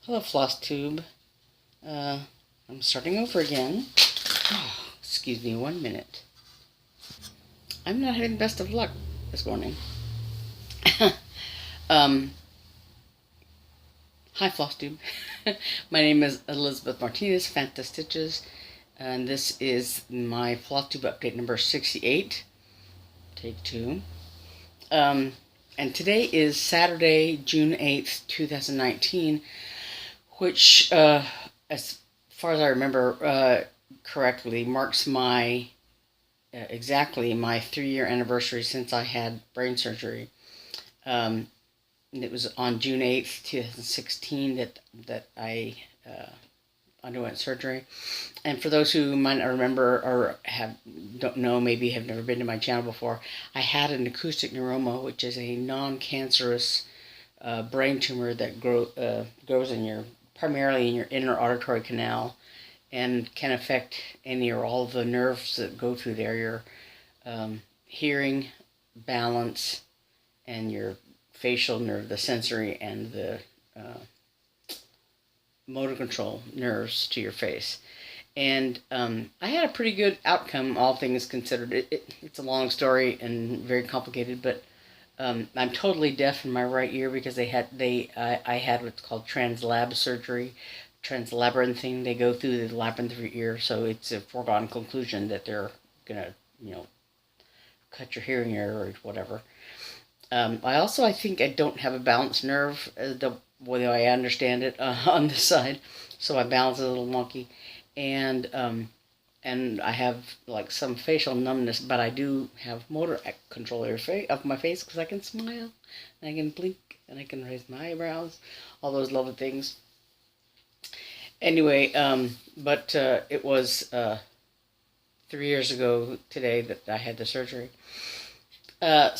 Hello, Flosstube. I'm starting over again. Oh, excuse me 1 minute. I'm not having the best of luck this morning. Hi, Flosstube. My name is Elizabeth Martinez, phantastitches, and this is my Flosstube update number 68. Take 2. And today is Saturday, June 8th, 2019, which, as far as I remember correctly, marks my exactly my 3-year anniversary since I had brain surgery. It was on June 8th, 2016 that I underwent surgery. And for those who might not remember or don't know, maybe have never been to my channel before, I had an acoustic neuroma, which is a non-cancerous brain tumor that grows primarily in your inner auditory canal, and can affect any or all of the nerves that go through there, your hearing, balance, and your facial nerve, the sensory and the motor control nerves to your face. And I had a pretty good outcome, all things considered. It's a long story and very complicated, but I'm totally deaf in my right ear because I had what's called translab surgery, translabyrinthing. They go through the labyrinth of your ear, so it's a foregone conclusion that they're gonna, cut your hearing ear or whatever. I think I don't have a balance nerve, the way I understand it, on this side, so my balance is a little wonky, and I have like some facial numbness, but I do have motor control of my face because I can smile, and I can blink, and I can raise my eyebrows, all those lovely things. Anyway, but it was 3 years ago today that I had the surgery. I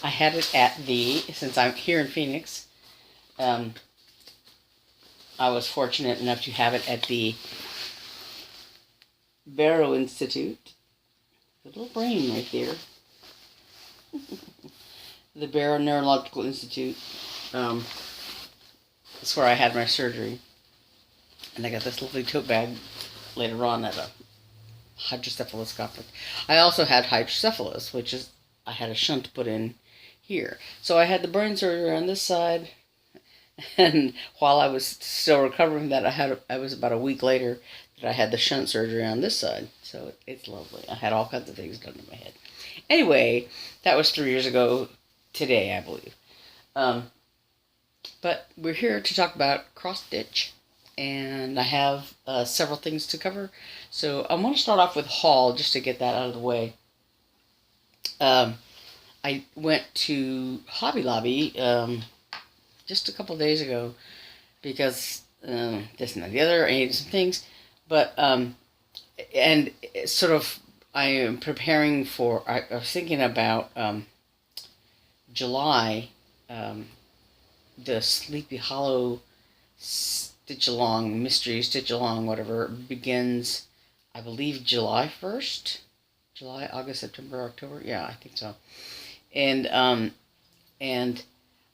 had it since I'm here in Phoenix, I was fortunate enough to have it at the Barrow Institute. The little brain right there. The Barrow Neurological Institute. That's where I had my surgery. And I got this lovely tote bag later on at a hydrocephalus conference. I also had hydrocephalus, which is, I had a shunt put in here. So I had the brain surgery on this side, and while I was still recovering that, I was about a week later that I had the shunt surgery on this side. So it's lovely. I had all kinds of things done to my head. Anyway, that was 3 years ago today, I believe. But we're here to talk about cross stitch, and I have several things to cover. So I want to start off with haul, just to get that out of the way. I went to Hobby Lobby just a couple of days ago because this and that, the other, I needed some things. But, and sort of, I am preparing for, I was thinking about July, the Sleepy Hollow Stitch-Along, Mystery Stitch-Along, whatever, begins, I believe, July 1st? July, August, September, October? Yeah, I think so. And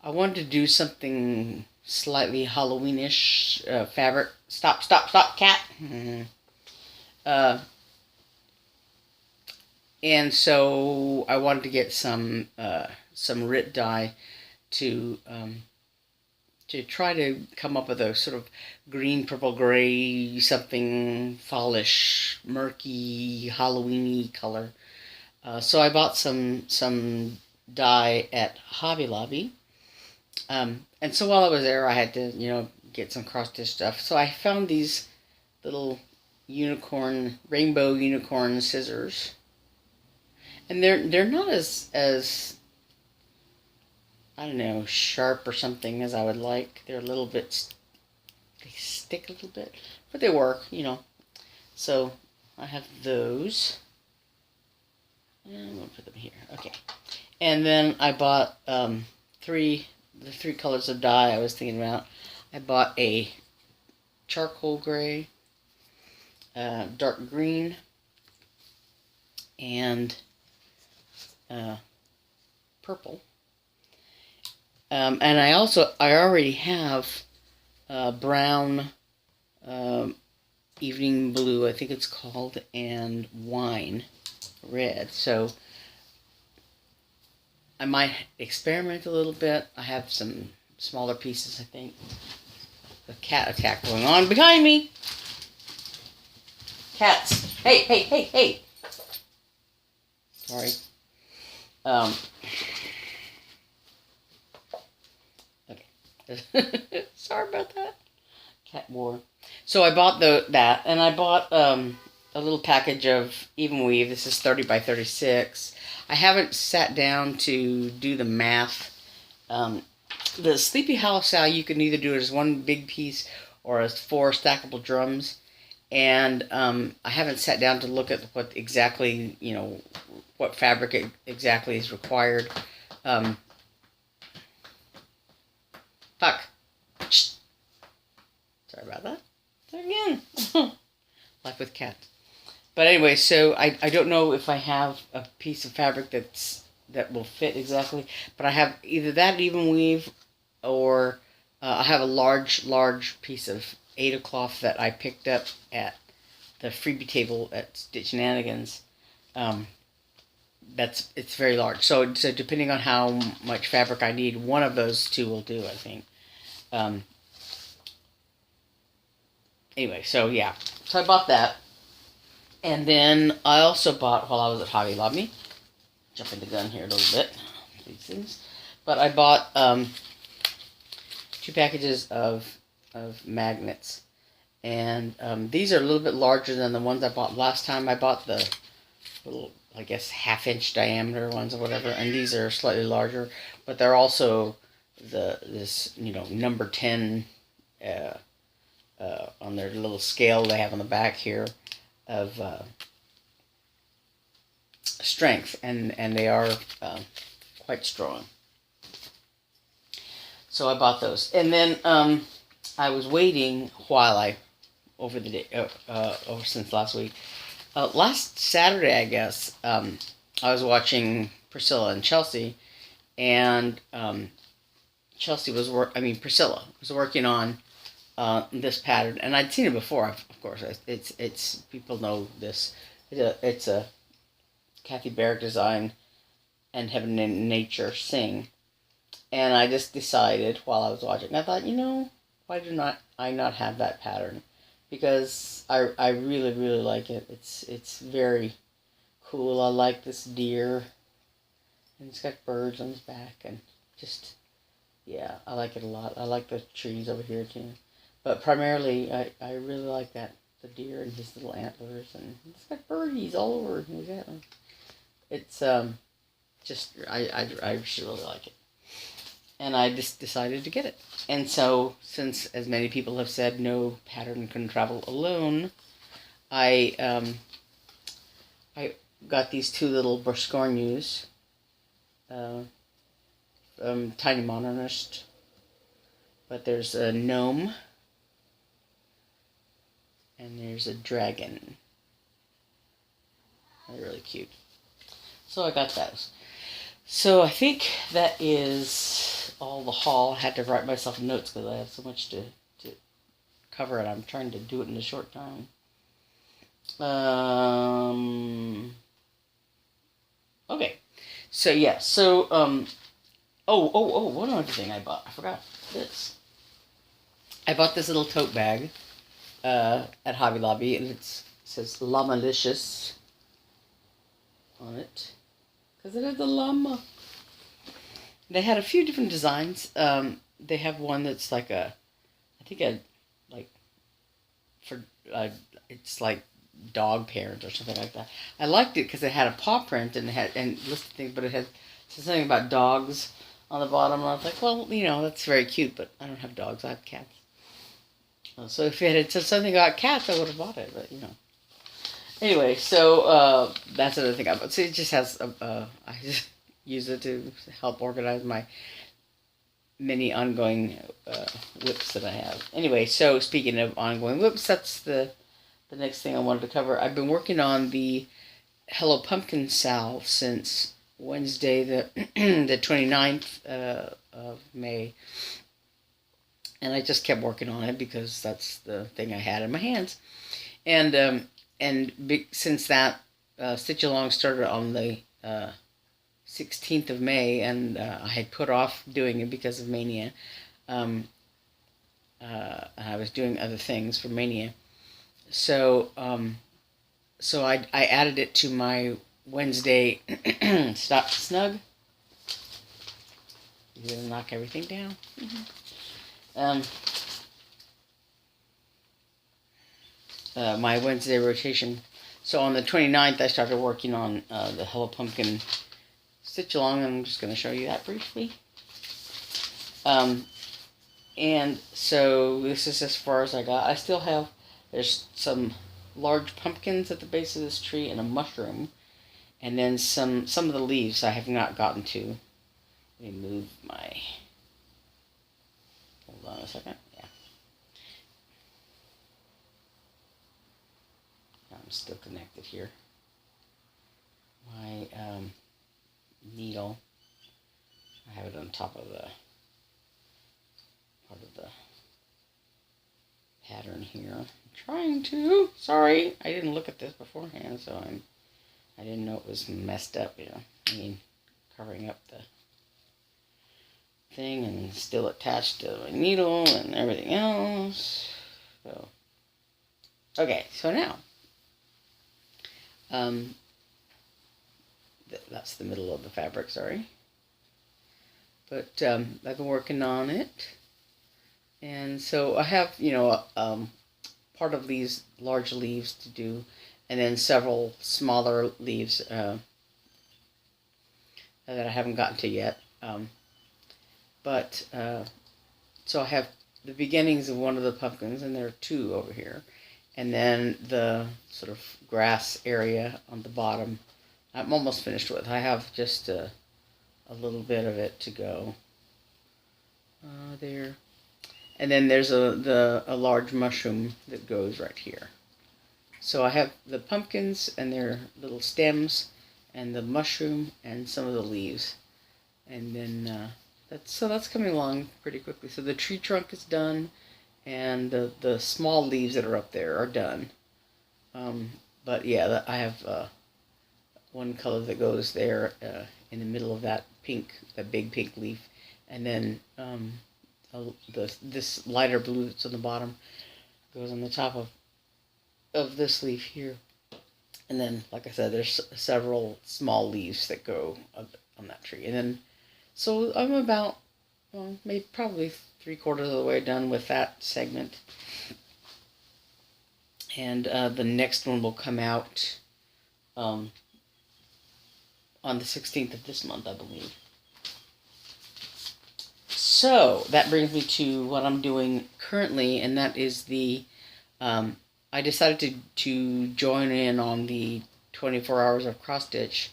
I wanted to do something slightly Halloweenish, fabric. Stop, cat! And so I wanted to get some RIT dye to try to come up with a sort of green, purple, gray, something fallish, murky, Halloweeny color. So I bought some dye at Hobby Lobby. And so while I was there, I had to, get some cross-stitch stuff. So I found these little rainbow unicorn scissors. And they're not as I don't know, sharp or something as I would like. They're a little bit, they stick a little bit, but they work, So I have those. And I'm going to put them here. Okay. And then I bought the three colors of dye I was thinking about. I bought a charcoal gray, dark green, and purple. And I already have brown, evening blue, I think it's called, and wine red. So I might experiment a little bit. I have some smaller pieces, I think. The cat attack going on behind me. Cats. Hey, hey, hey, hey. Sorry. Okay. Sorry about that. Cat war. So I bought that, and I bought a little package of even weave. This is 30 by 36. I haven't sat down to do the math. The Sleepy Hollow style, you can either do it as one big piece or as 4 stackable drums. And I haven't sat down to look at what exactly, what fabric exactly is required. Fuck. Sorry about that. Again. Life with cats. But anyway, so I don't know if I have a piece of fabric that will fit exactly. But I have either that even weave, or I have a large piece of Ada cloth that I picked up at the freebie table at Stitch Shenanigans. It's very large. So depending on how much fabric I need, one of those two will do, I think. Anyway, so yeah. So I bought that. And then I also bought, while I was at Hobby Lobby, jumping the gun here a little bit, these things, but I bought 2 packages of magnets. And these are a little bit larger than the ones I bought last time. I bought the little, I guess, 1/2-inch diameter ones or whatever, and these are slightly larger, but they're also this number 10 on their little scale they have on the back here of strength, and they are quite strong. So I bought those, and then I was waiting while over the day over since last week. Last Saturday, I guess, I was watching Priscilla and Chelsea, and Priscilla was working on this pattern, and I'd seen it before. Of course, it's people know this. It's a Kathy Barrett design, and Heaven and Nature sing. And I just decided while I was watching, I thought, why do I not have that pattern? Because I really like it. It's very cool. I like this deer, and it's got birds on his back, and just, yeah, I like it a lot. I like the trees over here too. But primarily, I really like the deer and his little antlers, and it's got birdies all over. Exactly. It's just I just really like it, and I just decided to get it. And so, since as many people have said, no pattern can travel alone, I got these 2 little Biscornus, Tiny Modernist, but there's a gnome. And there's a dragon. They're really cute. So I got those. So I think that is all the haul. I had to write myself notes because I have so much to cover, and I'm trying to do it in a short time. Okay. So yeah. So one other thing I bought. I forgot this. I bought this little tote bag at Hobby Lobby, and it says Llamalicious on it, because it is a llama. They had a few different designs. They have one that's like it's like dog parent or something like that. I liked it because it had a paw print and listed things, but it had something about dogs on the bottom, and I was like, well, that's very cute, but I don't have dogs, I have cats. So if it had said something about cats, I would have bought it, but Anyway, so that's another thing I bought. So it just has I just use it to help organize my many ongoing whips that I have. Anyway, so speaking of ongoing whips, that's the next thing I wanted to cover. I've been working on the Hello Pumpkin salve since Wednesday, the 29th of May. And I just kept working on it because that's the thing I had in my hands. And since that stitch along started on the 16th of May, and I had put off doing it because of Mania. I was doing other things for Mania, so I added it to my Wednesday Stop Snug. You're gonna knock everything down. My Wednesday rotation. So on the 29th, I started working on the Hello Pumpkin stitch along. I'm just going to show you that briefly. And so this is as far as I got. I still have, there's some large pumpkins at the base of this tree and a mushroom. And then some of the leaves I have not gotten to. Let me move my, hold on a second. Yeah. I'm still connected here. My needle, I have it on top of the part of the pattern here. I'm trying to. Sorry, I didn't look at this beforehand, so I didn't know it was messed up. You know, I mean, covering up the thing and still attached to my needle and everything else. So, okay, so now. That's the middle of the fabric, sorry. But I've been working on it. And so I have, you know, part of these large leaves to do, and then several smaller leaves that I haven't gotten to yet. So I have the beginnings of one of the pumpkins, and there are two over here. And then the sort of grass area on the bottom, I'm almost finished with. I have just a little bit of it to go. There. And then there's a large mushroom that goes right here. So I have the pumpkins and their little stems, and the mushroom and some of the leaves. And then that's coming along pretty quickly. So the tree trunk is done. And the small leaves that are up there are done. But yeah, I have one color that goes there in the middle of that big pink leaf. And then this lighter blue that's on the bottom goes on the top of this leaf here. And then, like I said, there's several small leaves that go on that tree. And then, so I'm about, well, maybe probably 3/4 of the way done with that segment. And the next one will come out on the 16th of this month, I believe. So that brings me to what I'm doing currently, and that is I decided to join in on the 24 hours of cross stitch,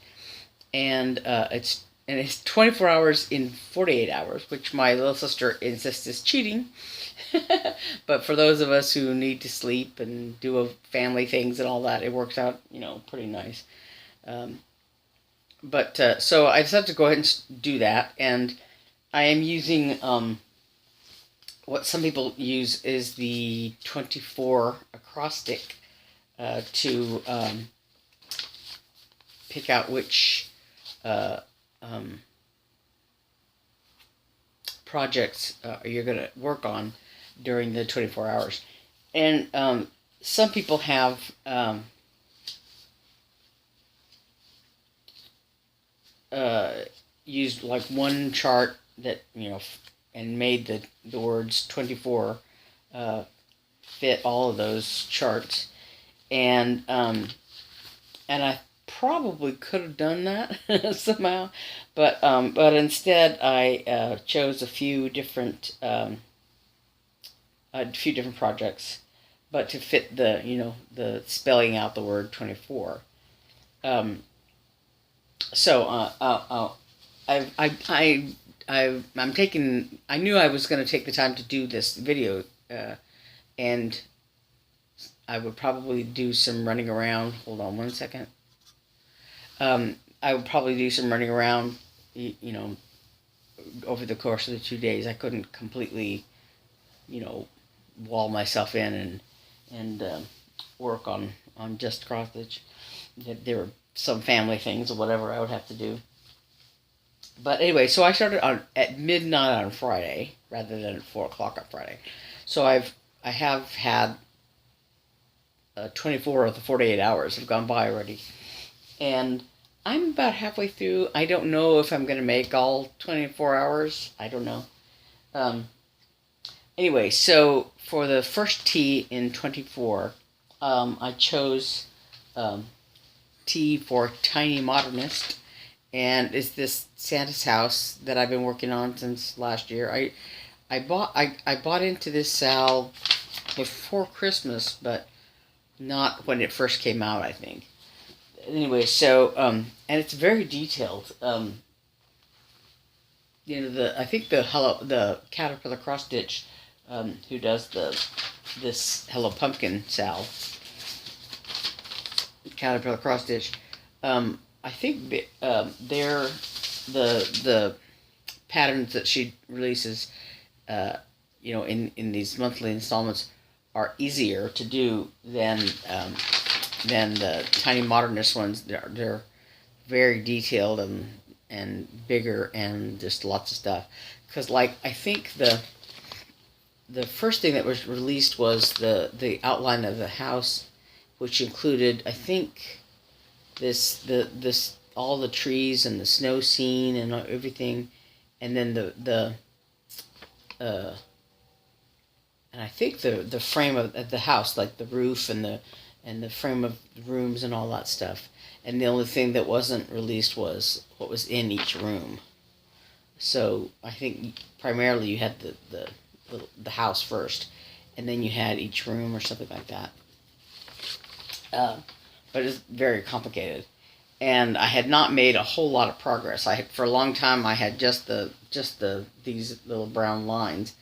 and it's 24 hours in 48 hours, which my little sister insists is cheating. But for those of us who need to sleep and do family things and all that, it works out, you know, pretty nice. So I decided to go ahead and do that, and I am using what some people use is the 24 acrostic to pick out which projects you're going to work on during the 24 hours. And some people have used like one chart that, you know, and made the words 24 fit all of those charts. And I probably could have done that somehow, but instead I chose a few different projects, but to fit the spelling out the word 24. I knew I was going to take the time to do this video, and I would probably do some running around. Hold on one second. I would probably do some running around, you know, over the course of the 2 days. I couldn't completely wall myself in and work on just cross stitch. There were some family things or whatever I would have to do. But anyway, so I started at midnight on Friday rather than at 4 o'clock on Friday. So I have had 24 of the 48 hours have gone by already, and I'm about halfway through. I don't know if I'm going to make all 24 hours. I don't know. Anyway, so for the first tea in 24, I chose tea for Tiny Modernist, and it's this Santa's house that I've been working on since last year. I bought into this Sal before Christmas, but not when it first came out, I think. Anyway, so and it's very detailed. I think the Caterpillar cross stitch, who does this Hello Pumpkin Sal, Caterpillar cross stitch. I think they're the patterns that she releases, in these monthly installments are easier to do than the Tiny Modernist ones. They're very detailed and bigger and just lots of stuff. Because I think the first thing that was released was the outline of the house, which included, I think, this all the trees and the snow scene and everything, and then and I think the frame of the house, like the roof and the frame of the rooms and all that stuff. And the only thing that wasn't released was what was in each room. So I think primarily you had the house first, and then you had each room or something like that. But it's very complicated, and I had not made a whole lot of progress. For a long time I had just these little brown lines,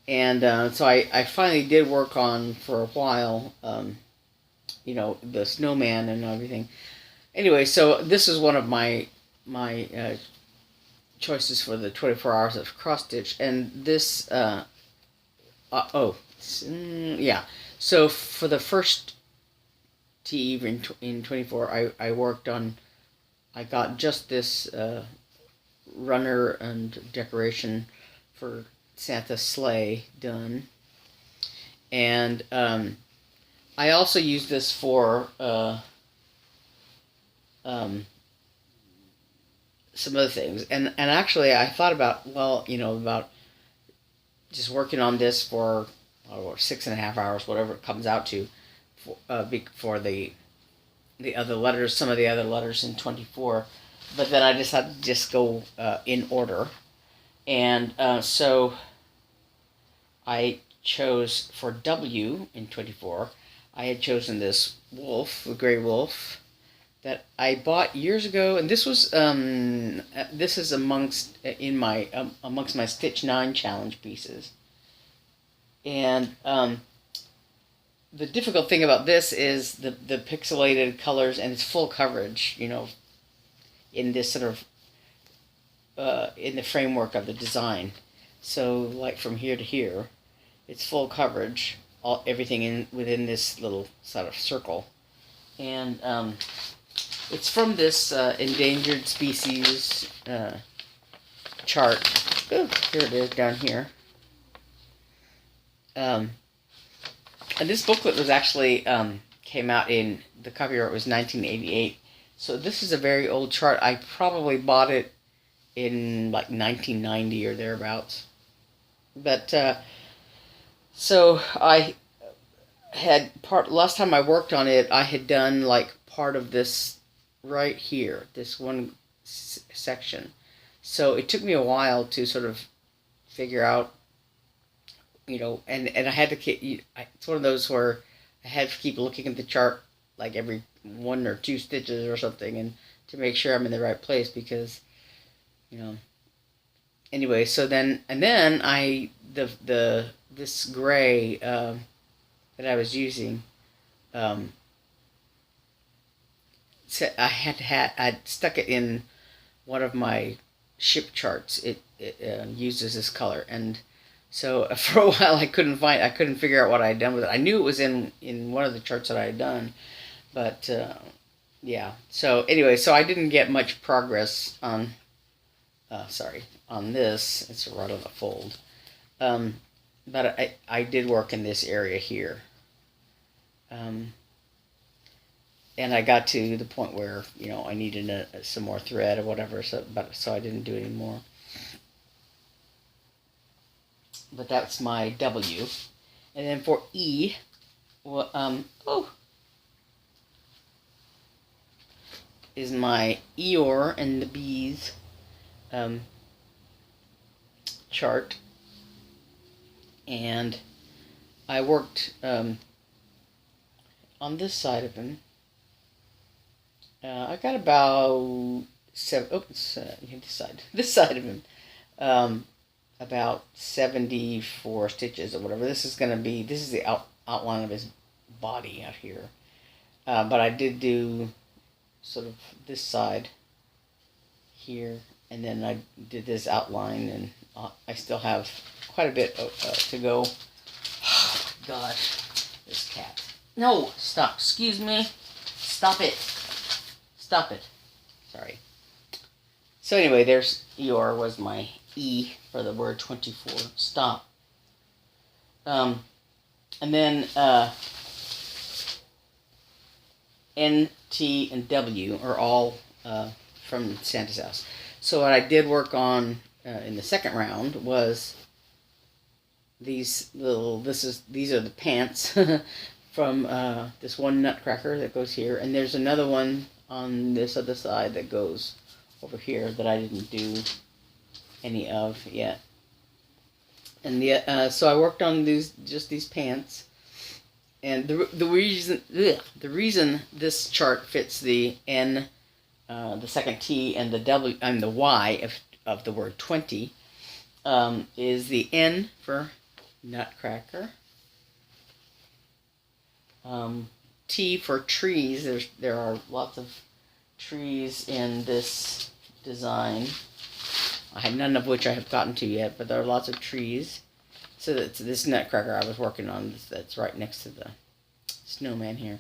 and so I finally did work on for a while, the snowman and everything. Anyway, so this is one of my choices for the 24 hours of cross stitch, and this yeah. So for the first tea in 24, I got just this runner and decoration for Santa's sleigh done, and I also used this for some other things, and actually I thought about about just working on this for 6.5 hours, whatever it comes out to, for the other letters, some of the other letters in 24, but then I decided to just go in order, and so I chose for W in 24. I had chosen this wolf, the gray wolf, that I bought years ago, and this was this is amongst my Stitch 9 challenge pieces. And the difficult thing about this is the pixelated colors, and it's full coverage, in this sort of in the framework of the design. So like from here to here, it's full coverage, everything within this little sort of circle, and it's from this endangered species chart. Oh, here it is down here. And this booklet was actually came out in, the copyright was 1988. So this is a very old chart. I probably bought it in like 1990 or thereabouts. But so I had last time I worked on it, I had done like part of this right here, this one section. So it took me a while to sort of figure out, and I had to keep, it's one of those where I had to keep looking at the chart like every 1 or 2 stitches or something, and to make sure I'm in the right place, because, anyway, so then this gray that I was using, I'd stuck it in one of my ship charts. It uses this color, and So for a while I couldn't figure out what I had done with it. I knew it was in one of the charts that I had done, but yeah. So anyway, so I didn't get much progress on on this. It's right on the fold. But I did work in this area here. And I got to the point where, I needed some more thread or whatever, so I didn't do it anymore. But that's my W. And then for E, well, is my Eeyore and the Bees chart. And I worked on this side of him. I got about this side of him, about 74 stitches or whatever. This is the outline of his body out here. But I did do sort of this side here, and then I did this outline, and I still have quite a bit to go. Oh, gosh, this cat. No, stop. Excuse me. Stop it. Stop it. Sorry. So anyway, there's Eeyore was my E for the word 24. Stop. And then N, T, and W are all from Santa's house. So what I did work on in the second round was these are the pants from this one Nutcracker that goes here, and there's another one on this other side that goes over here that I didn't do any of yet. And so I worked on just these pants, and the reason this chart fits the N, the second T, and the W and the Y of the word 20 is the N for Nutcracker. T for trees. There are lots of trees in this design. I have none of which I have gotten to yet, but there are lots of trees. So that's this Nutcracker I was working on. That's right next to the snowman here.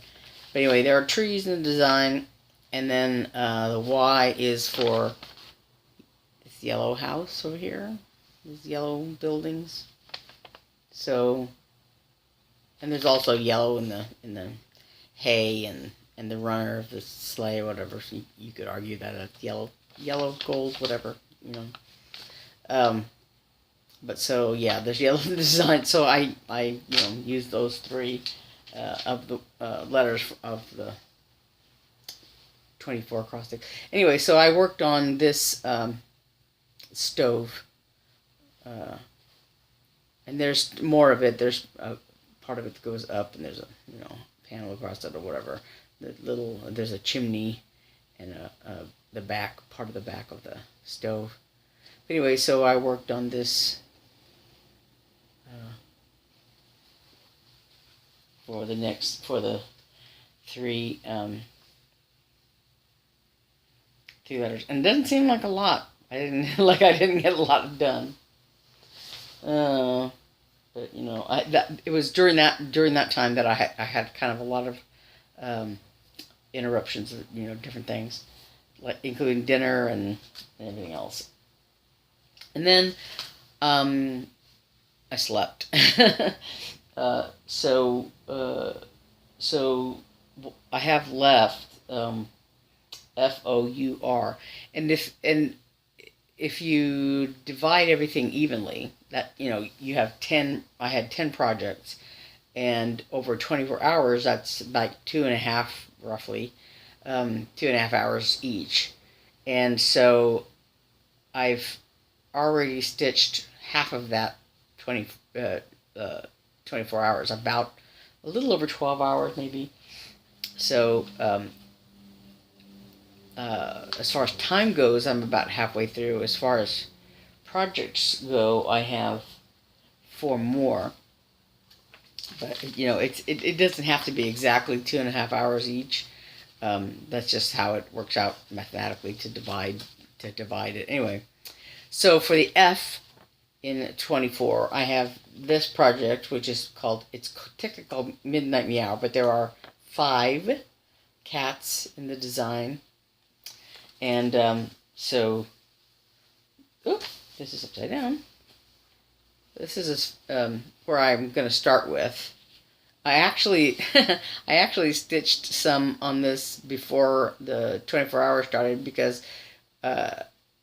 But anyway, there are trees in the design, and then the Y is for this yellow house over here. These yellow buildings. So, and there's also yellow in the hay and the runner of the sleigh or whatever. So you could argue that it's yellow gold, whatever, But so yeah, there's yellow in the design. So I use those three of the letters of the 24 acrostic. Anyway, so I worked on this stove, and there's more of it. There's part of it that goes up, and there's a panel across it or whatever. There's a chimney and the back part of the back of the stove. But anyway, so I worked on this for the three letters, and it doesn't seem like a lot. I didn't get a lot done. But it was during that time that I had kind of a lot of interruptions of different things, like including dinner and everything else. And then I slept. So I have left FOUR, and if you divide everything evenly, that you have 10. I had 10 projects, and over 24 hours, that's like 2.5 roughly, 2.5 hours each, and so I've already stitched half of that 24 hours, about a little over 12 hours maybe. So as far as time goes, I'm about halfway through. As far as projects go, I have 4 more. But it doesn't have to be exactly 2.5 hours each. That's just how it works out mathematically to divide it. Anyway, so for the F, in 24. I have this project, which is called, it's technically called Midnight Meow, but there are 5 cats in the design. And so, oop, this is upside down. This is where I'm going to start with. I actually I actually stitched some on this before the 24 hours started, because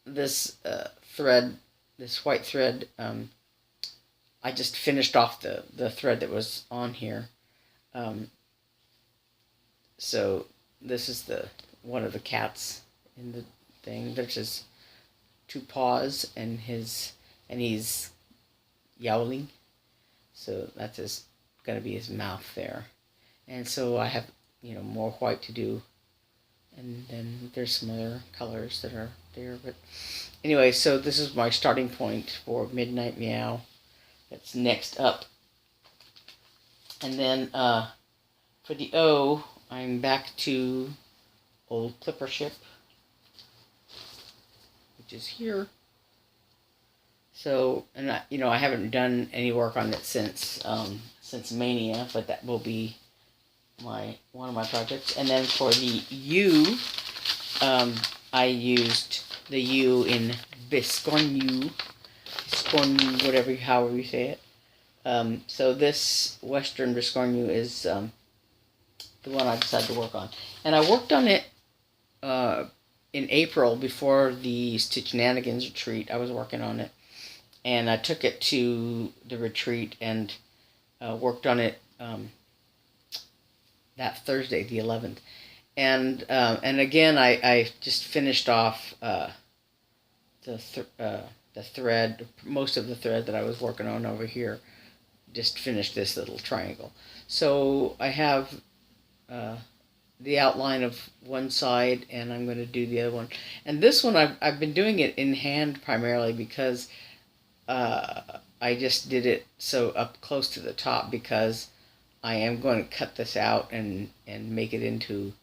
this thread, this white thread, I just finished off the thread that was on here. So this is one of the cats in the thing. There's his 2 paws, and he's yowling. So that's going to be his mouth there. And so I have, more white to do. And then there's some other colors that are there. But anyway, so this is my starting point for Midnight Meow. That's next up. And then for the O, I'm back to Old Clipper Ship, which is here. So, and I haven't done any work on it since Mania, but that will be one of my projects. And then for the U, I used the U in Biscornu, however you say it. So this Western Biscornu is the one I decided to work on, and I worked on it in April before the Stitch Nanigans retreat. I was working on it. And I took it to the retreat and worked on it that Thursday, the 11th. And again, I just finished off the thread, most of the thread that I was working on over here. Just finished this little triangle. So I have the outline of one side, and I'm going to do the other one. And this one, I've been doing it in hand primarily because I just did it so up close to the top, because I am going to cut this out and make it into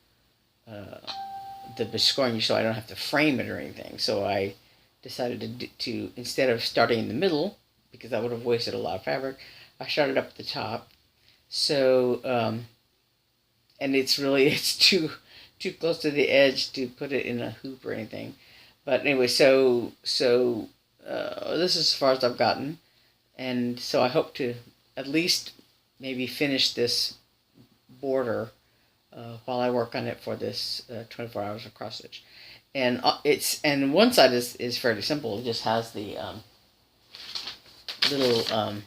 the Biscornu, so I don't have to frame it or anything. So I decided to instead of starting in the middle, because I would have wasted a lot of fabric, I started up at the top. So and it's too close to the edge to put it in a hoop or anything. But anyway, so this is as far as I've gotten, and so I hope to at least maybe finish this border while I work on it for this 24 hours of cross stitch. And and one side is fairly simple. It just has the little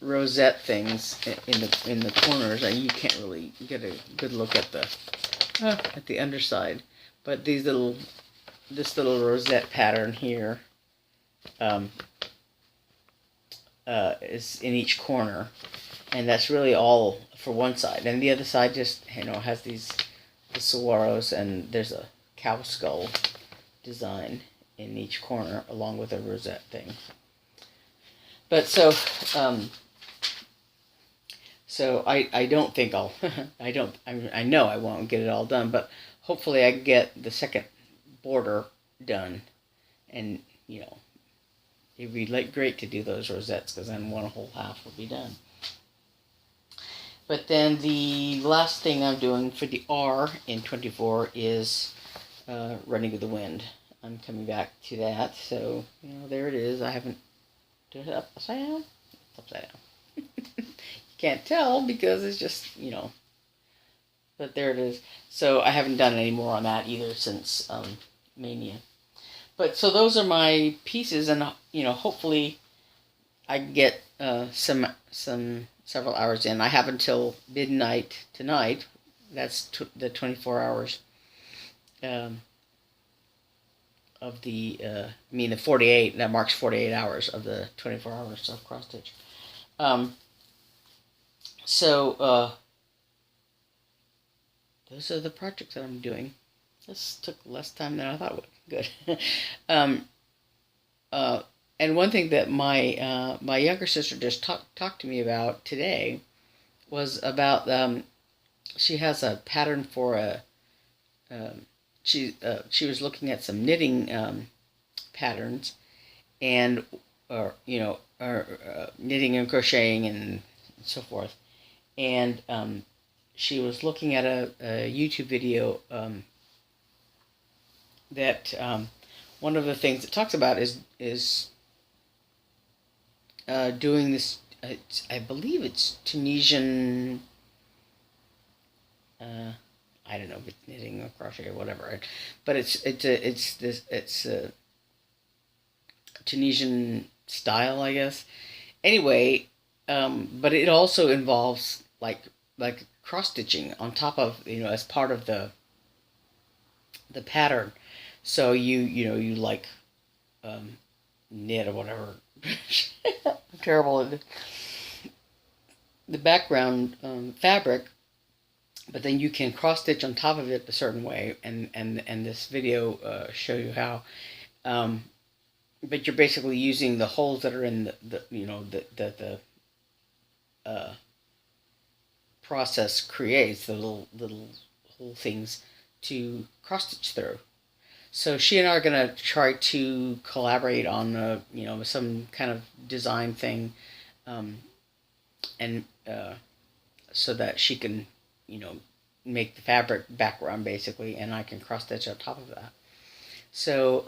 rosette things in the corners, and you can't really get a good look at the underside. But this little rosette pattern here is in each corner, and that's really all for one side. And the other side just has the saguaros, and there's a cow skull design in each corner along with a rosette thing. But so I don't think I'll I know I won't get it all done, but hopefully I get the second border done, and it'd be great to do those rosettes, because then one whole half will be done. But then the last thing I'm doing for the R in 24 is Running with the Wind. I'm coming back to that, so there it is. I haven't done it upside down. It's upside down. You can't tell because it's just but there it is. So I haven't done any more on that either since Mania. But so those are my pieces, and hopefully I can get some several hours in. I have until midnight tonight. That's the 24 hours of the the 48. That marks 48 hours of the 24 hours of cross stitch. So those are the projects that I'm doing. This took less time than I thought it would. Good. And one thing that my my younger sister just talked to me about today was about she has a pattern for a she was looking at some knitting patterns, and or knitting and crocheting and so forth. And she was looking at a YouTube video that one of the things it talks about is doing this. I believe it's Tunisian. I don't know if it's knitting or crochet or whatever, but it's a Tunisian style, I guess. Anyway, but it also involves like cross stitching on top of, as part of the pattern. So you like knit or whatever. I'm terrible at the background fabric, but then you can cross stitch on top of it a certain way, and this video show you how. But you're basically using the holes that are in the process creates, the little hole things to cross stitch through. So she and I are gonna try to collaborate on some kind of design thing, and so that she can make the fabric background basically, and I can cross stitch on top of that. So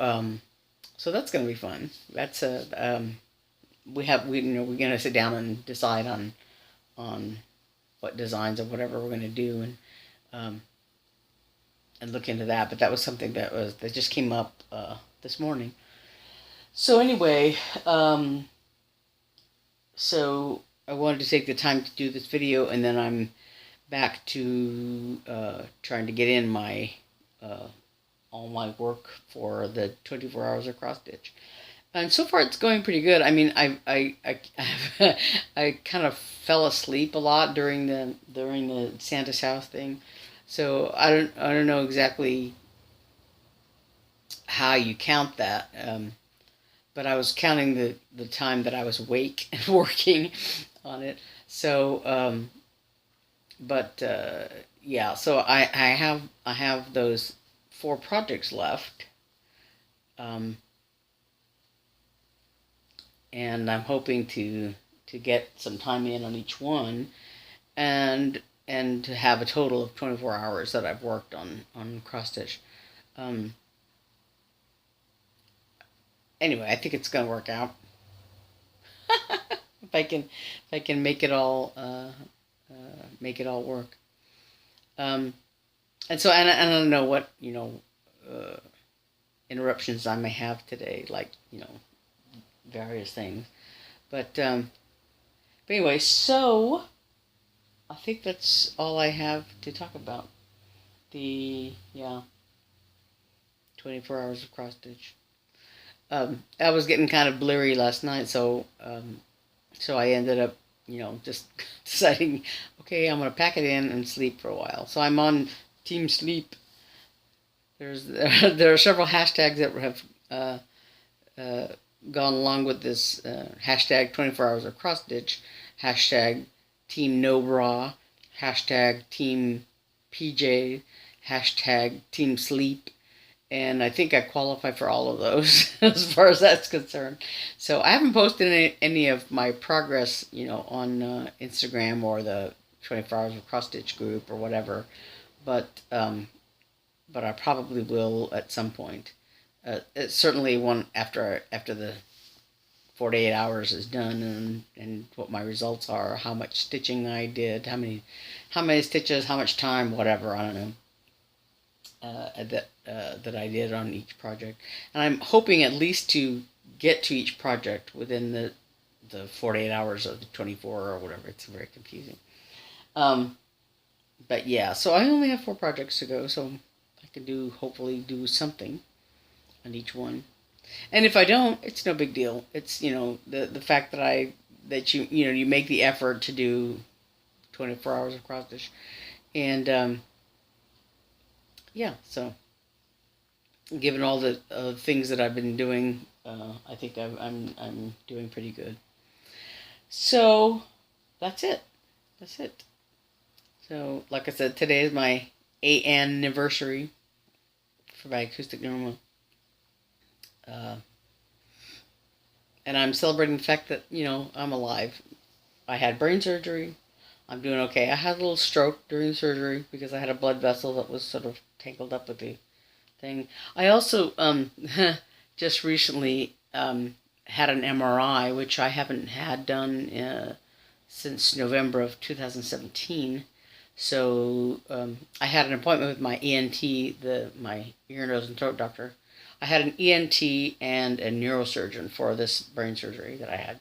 so that's gonna be fun. That's we're gonna sit down and decide on what designs or whatever we're gonna do, and look into that. But that was something that just came up this morning. So anyway, so I wanted to take the time to do this video, and then I'm back to trying to get in my all my work for the 24 hours of cross stitch. And so far it's going pretty good. I mean, I kind of fell asleep a lot during the Santa's house thing. So I don't know exactly how you count that. But I was counting the time that I was awake and working on it. So yeah, so I have those 4 projects left. And I'm hoping to get some time in on each one, and to have a total of 24 hours that I've worked on cross stitch. Anyway, I think it's gonna work out. if I can make it all work. And so, and I don't know what interruptions I may have today, like various things, but anyway, so I think that's all I have to talk about. The 24 hours of cross stitch. I was getting kind of blurry last night, so I ended up just deciding, okay, I'm gonna pack it in and sleep for a while. So I'm on Team Sleep. There are several hashtags that have gone along with this, hashtag 24 hours of cross stitch, hashtag Team No Bra, hashtag Team PJ, hashtag Team Sleep, and I think I qualify for all of those as far as that's concerned. So I haven't posted any of my progress, on Instagram or the 24 hours of cross stitch group or whatever, but I probably will at some point. It's certainly one after the 48 hours is done, and what my results are, how much stitching I did, how many stitches, how much time, whatever, I don't know, that I did on each project. And I'm hoping at least to get to each project within the 48 hours of the 24 or whatever. It's very confusing. But yeah, so I only have 4 projects to go, so I can hopefully do something on each one. And if I don't, it's no big deal. It's, the fact that you make the effort to do 24 hours of cross stitch. And yeah, so given all the things that I've been doing, I think I'm doing pretty good. So that's it. So like I said, today is my 8th anniversary for my Acoustic Neuroma. and I'm celebrating the fact that, I'm alive. I had brain surgery. I'm doing okay. I had a little stroke during the surgery because I had a blood vessel that was sort of tangled up with the thing. I also just recently had an MRI, which I haven't had done since November of 2017. So I had an appointment with my ENT, my ear, nose, and throat doctor. I had an ENT and a neurosurgeon for this brain surgery that I had,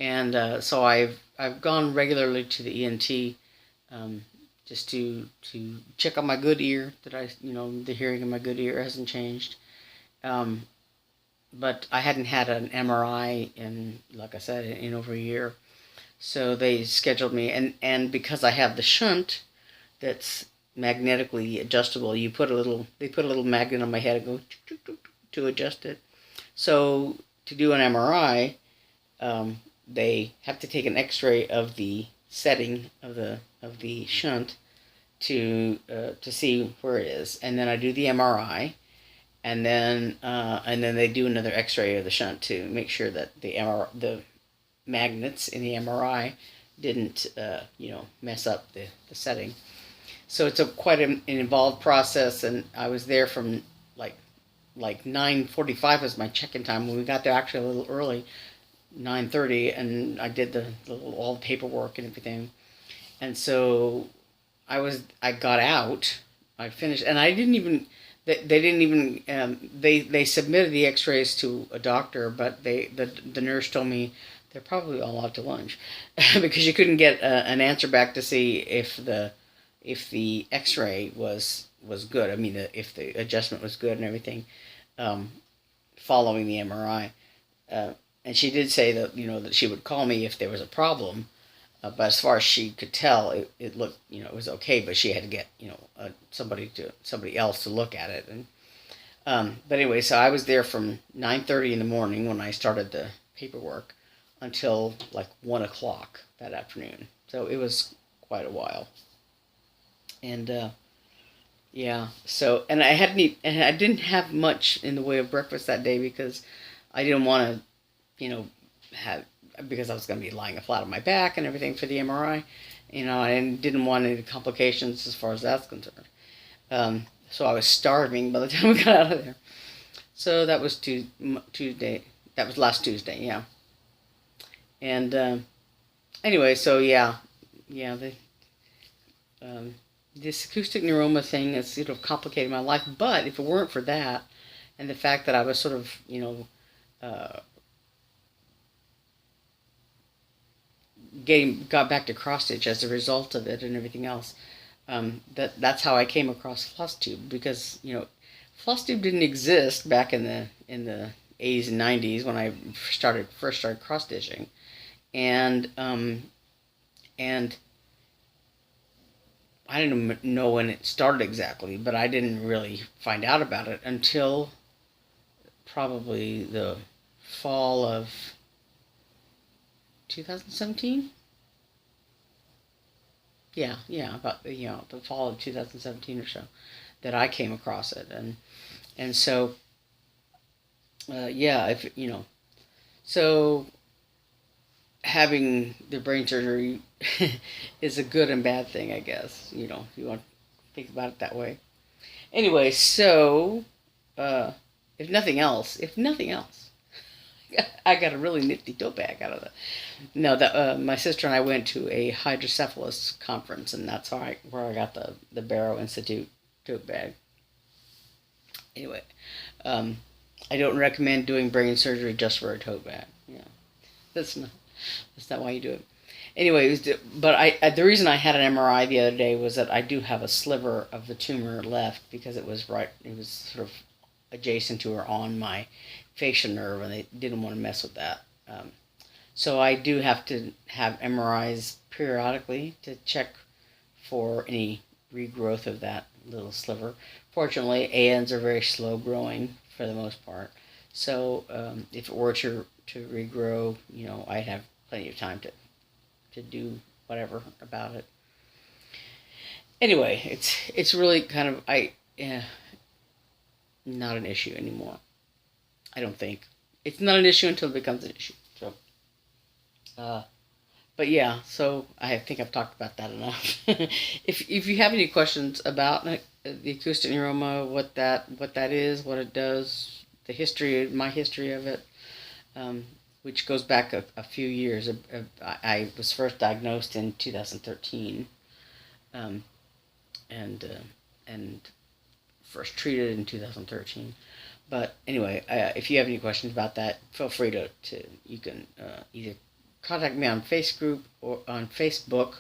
and so I've gone regularly to the ENT, just to check on my good ear, that the hearing in my good ear hasn't changed. Um, but I hadn't had an MRI in, like I said, in over a year. So they scheduled me, and because I have the shunt that's magnetically adjustable, they put a little magnet on my head and go to adjust it. So to do an MRI, they have to take an X-ray of the setting of the shunt to see where it is, and then I do the MRI, and then they do another X-ray of the shunt to make sure that the magnets in the MRI didn't mess up the setting. So it's quite an involved process, and I was there from like 9:45 was my check-in time. When we got there, actually a little early, 9:30, and I did all the paperwork and everything. And so I got out, I finished, and I didn't even, they didn't even, they submitted the X-rays to a doctor, but the nurse told me they're probably all out to lunch because you couldn't get an answer back to see if the X-ray was good. I mean, if the adjustment was good and everything, following the MRI. And she did say that that she would call me if there was a problem. But as far as she could tell, it looked, it was okay. But she had to get somebody else to look at it. And but anyway, so I was there from 9:30 in the morning when I started the paperwork until like 1 o'clock that afternoon. So it was quite a while. And yeah, so and I didn't have much in the way of breakfast that day because I didn't want to have, because I was going to be lying flat on my back and everything for the MRI, I didn't want any complications as far as that's concerned. So I was starving by the time we got out of there. So that was Tuesday. That was last Tuesday, yeah. And anyway, so yeah, this acoustic neuroma thing has sort of complicated my life. But if it weren't for that, and the fact that I was sort of, got back to cross stitch as a result of it and everything else. That's how I came across Flosstube, because Flosstube didn't exist back in the 80s and 90s when I first started cross stitching, and I didn't know when it started exactly, but I didn't really find out about it until probably the fall of 2017. Yeah, about the fall of 2017 or so that I came across it, and so yeah, if so having the brain surgery is a good and bad thing, I guess. If you want to think about it that way. Anyway, so if nothing else, I got a really nifty tote bag out of that. No, that my sister and I went to a hydrocephalus conference, and that's where I got the Barrow Institute tote bag. Anyway, I don't recommend doing brain surgery just for a tote bag. Yeah, that's not why you do it. Anyway, the reason I had an MRI the other day was that I do have a sliver of the tumor left, because it was sort of adjacent to or on my facial nerve, and they didn't want to mess with that. So I do have to have MRIs periodically to check for any regrowth of that little sliver. Fortunately, ANs are very slow growing for the most part. So if it were to regrow, I'd have plenty of time to do whatever about it. Anyway, it's really kind of not an issue anymore. I don't think. it's not an issue until it becomes an issue. So, but yeah, so I think I've talked about that enough. If you have any questions about the acoustic neuroma, what that is, what it does, the history, my history of it, which goes back a few years. I was first diagnosed in 2013, and first treated in 2013. But anyway, if you have any questions about that, feel free to you can either contact me on Facebook or on Facebook.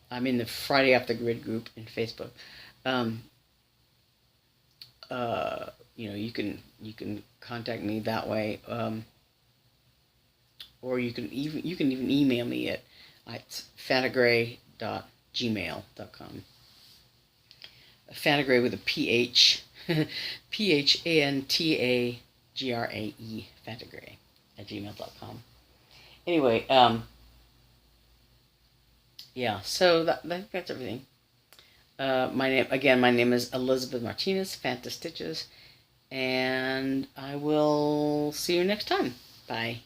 I'm in the Friday Off the Grid group in Facebook. You can contact me that way, or you can even email me at fantagray.gmail.com. Phantagray with a PH, PHANTAGRAE, Phantagray at gmail.com. Anyway, yeah, so that's everything. My name is Elizabeth Martinez, phantastitches, and I will see you next time. Bye.